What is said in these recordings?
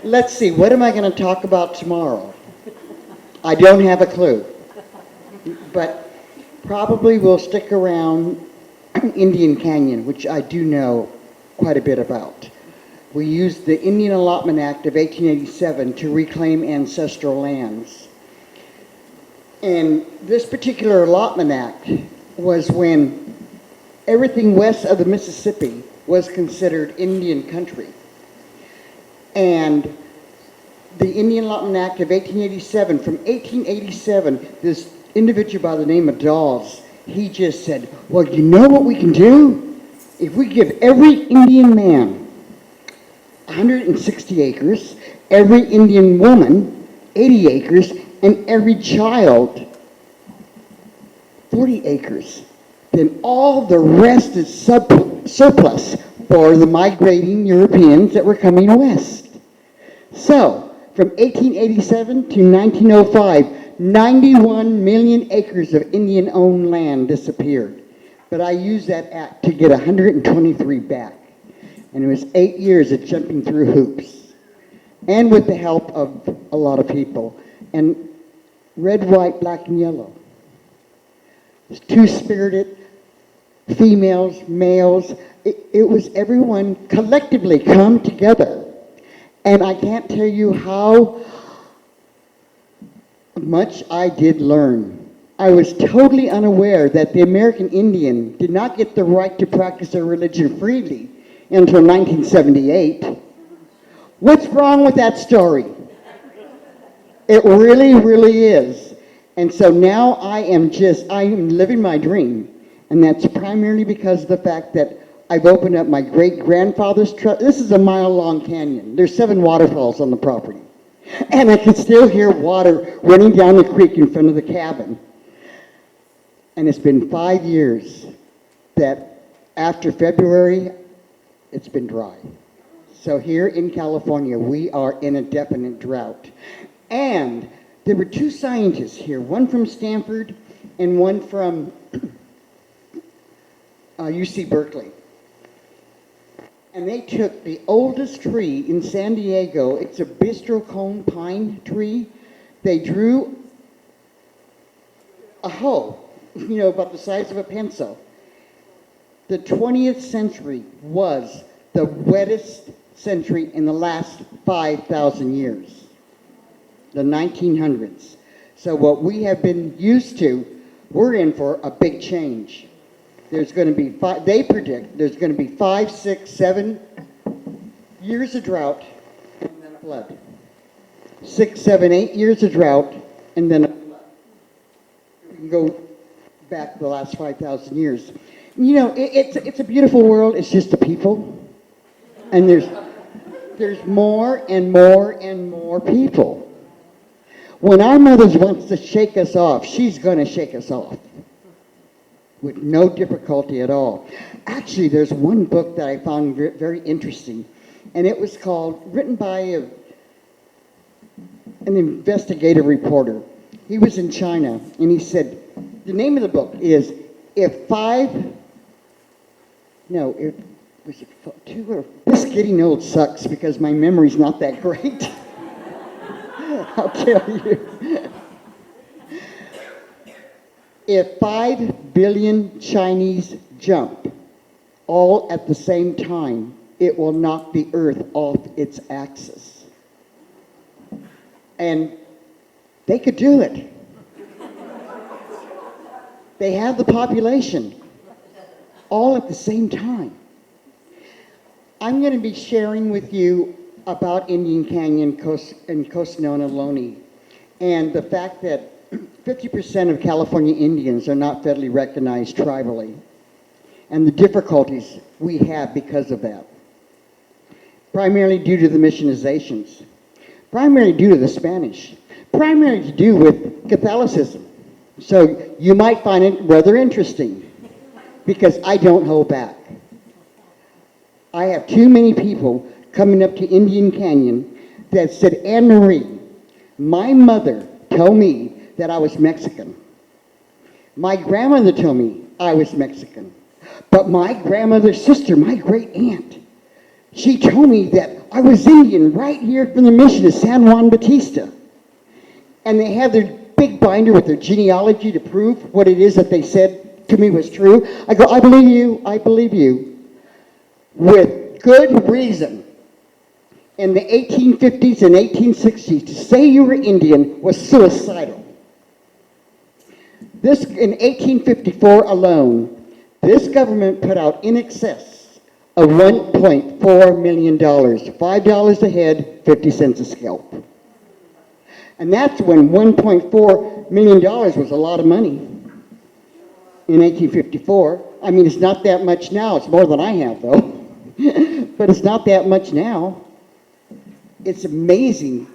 Let's see, what am I going to talk about tomorrow? I don't have a clue. But probably we'll stick around Indian Canyon, which I do know quite a bit about. We used the Indian Allotment Act of 1887 to reclaim ancestral lands. And this particular Allotment Act was when everything west of the Mississippi was considered Indian country. And the Indian Allotment Act of 1887, from 1887, this individual by the name of Dawes, he just said, well, you know what we can do? If we give every Indian man 160 acres, every Indian woman 80 acres, and every child 40 acres, then all the rest is surplus for the migrating Europeans that were coming west. So, from 1887 to 1905, 91 million acres of Indian-owned land disappeared. But I used that act to get 123 back. And it was 8 years of jumping through hoops. And with the help of a lot of people. And red, white, black, and yellow. Two-spirited, females, males. It was everyone collectively come together. And I can't tell you how much I did learn. I was totally unaware that the American Indian did not get the right to practice their religion freely until 1978. What's wrong with that story? It really, really is. And so now I am living my dream. And that's primarily because of the fact that I've opened up my great-grandfather's trust. This is a mile-long canyon. There's 7 waterfalls on the property. And I can still hear water running down the creek in front of the cabin. And it's been 5 years that after February, it's been dry. So here in California, we are in a definite drought. And there were 2 scientists here, one from Stanford and one from UC Berkeley. And they took the oldest tree in San Diego. It's a bistro cone pine tree. They drew a hole, about the size of a pencil. The 20th century was the wettest century in the last 5,000 years, the 1900s. So what we have been used to, we're in for a big change. There's going to be they predict there's going to be 5, 6, 7 years of drought and then a flood. 6, 7, 8 years of drought and then a flood. We can go back the last 5,000 years. It's a beautiful world. It's just the people, and there's more and more and more people. When our mother wants to shake us off, she's going to shake us off with no difficulty at all. Actually, there's one book that I found very interesting, and it was written by an investigative reporter. He was in China, and he said, the name of the book is, this getting old sucks because my memory's not that great. I'll tell you. If 5 billion Chinese jump all at the same time, it will knock the earth off its axis. And they could do it. They have the population all at the same time. I'm going to be sharing with you about Indian Canyon and Mutsun Ohlone and the fact that 50% of California Indians are not federally recognized tribally, and the difficulties we have because of that. Primarily due to the missionizations, primarily due to the Spanish, primarily to do with Catholicism. So you might find it rather interesting, because I don't hold back. I have too many people coming up to Indian Canyon that said, Anne Marie, my mother told me that I was Mexican. My grandmother told me I was Mexican. But my grandmother's sister, my great aunt, she told me that I was Indian right here from the mission of San Juan Bautista. And they have their big binder with their genealogy to prove what it is that they said to me was true. I go, I believe you, with good reason. In the 1850s and 1860s, to say you were Indian was suicidal. This, in 1854 alone, this government put out in excess of $1.4 million, $5 a head, 50 cents a scalp. And that's when $1.4 million was a lot of money in 1854. I mean, it's not that much now. It's more than I have, though. But it's not that much now. It's amazing,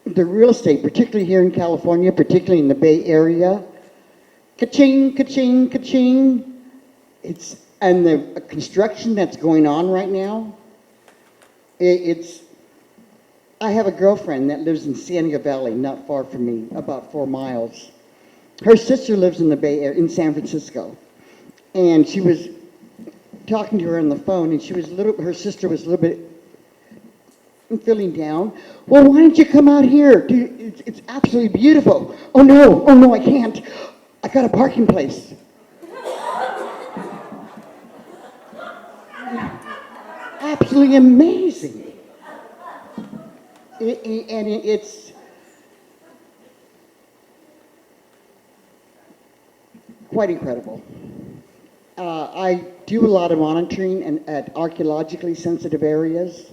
the real estate, particularly here in California, particularly in the Bay Area. Ka-ching, ka-ching, ka-ching. And the construction that's going on right now, I have a girlfriend that lives in San Diego Valley, not far from me, about 4 miles. Her sister lives in the Bay Area, in San Francisco. And she was talking to her on the phone, and her sister was a little bit feeling down. Well, why don't you come out here? Dude, it's absolutely beautiful. Oh no, I can't. I got a parking place. Absolutely amazing. It's quite incredible. I do a lot of monitoring at archaeologically sensitive areas.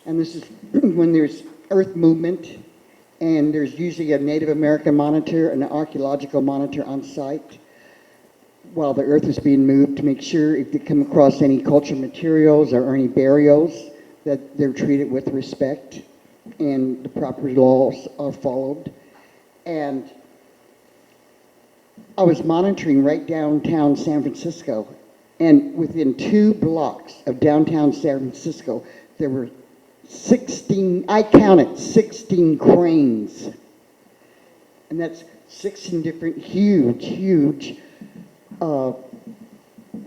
And this is when there's earth movement, and there's usually a Native American monitor and an archaeological monitor on site while the earth is being moved to make sure if they come across any cultural materials or any burials that they're treated with respect and the proper laws are followed. And I was monitoring right downtown San Francisco, and within 2 blocks of downtown San Francisco, there were 16, I counted 16 cranes. And that's 16 different huge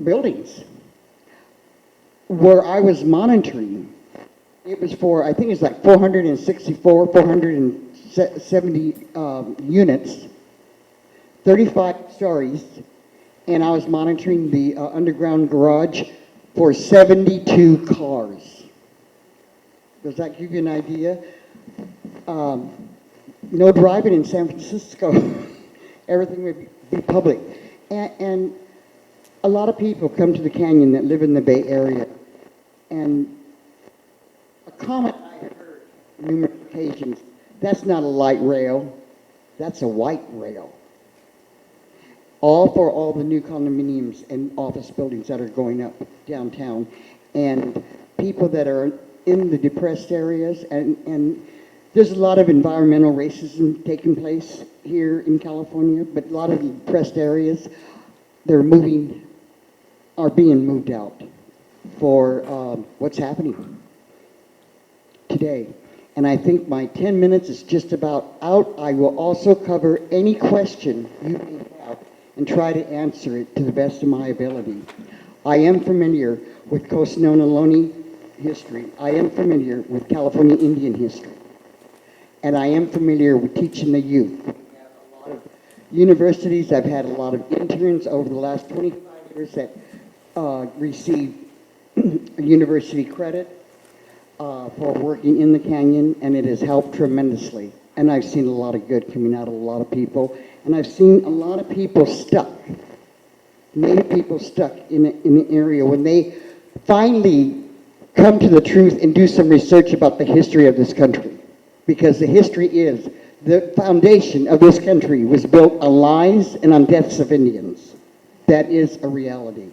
buildings. Where I was monitoring, it was for, I think it's like 470 units, 35 stories, and I was monitoring the underground garage for 72 cars. Does that give you an idea? No driving in San Francisco. Everything would be public. And a lot of people come to the canyon that live in the Bay Area. And a comment I heard numerous occasions, that's not a light rail, that's a white rail. All for all the new condominiums and office buildings that are going up downtown. And people that are in the depressed areas, and there's a lot of environmental racism taking place here in California, but a lot of the depressed areas, are being moved out for what's happening today. And I think my 10 minutes is just about out. I will also cover any question you may have and try to answer it to the best of my ability. I am familiar with Mutsun Ohlone history. I am familiar with California Indian history. And I am familiar with teaching the youth. We have a lot of universities. I've had a lot of interns over the last 25 years that received university credit for working in the canyon, and it has helped tremendously. And I've seen a lot of good coming out of a lot of people. And I've seen a lot of people stuck, Native people stuck in the area when they finally come to the truth and do some research about the history of this country. Because the history is, the foundation of this country was built on lies and on deaths of Indians. That is a reality.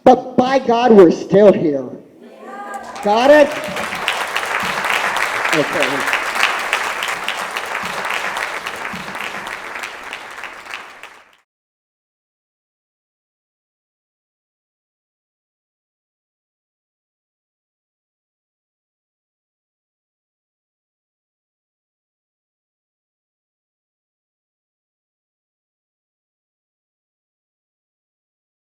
But by God, we're still here. Got it? Okay.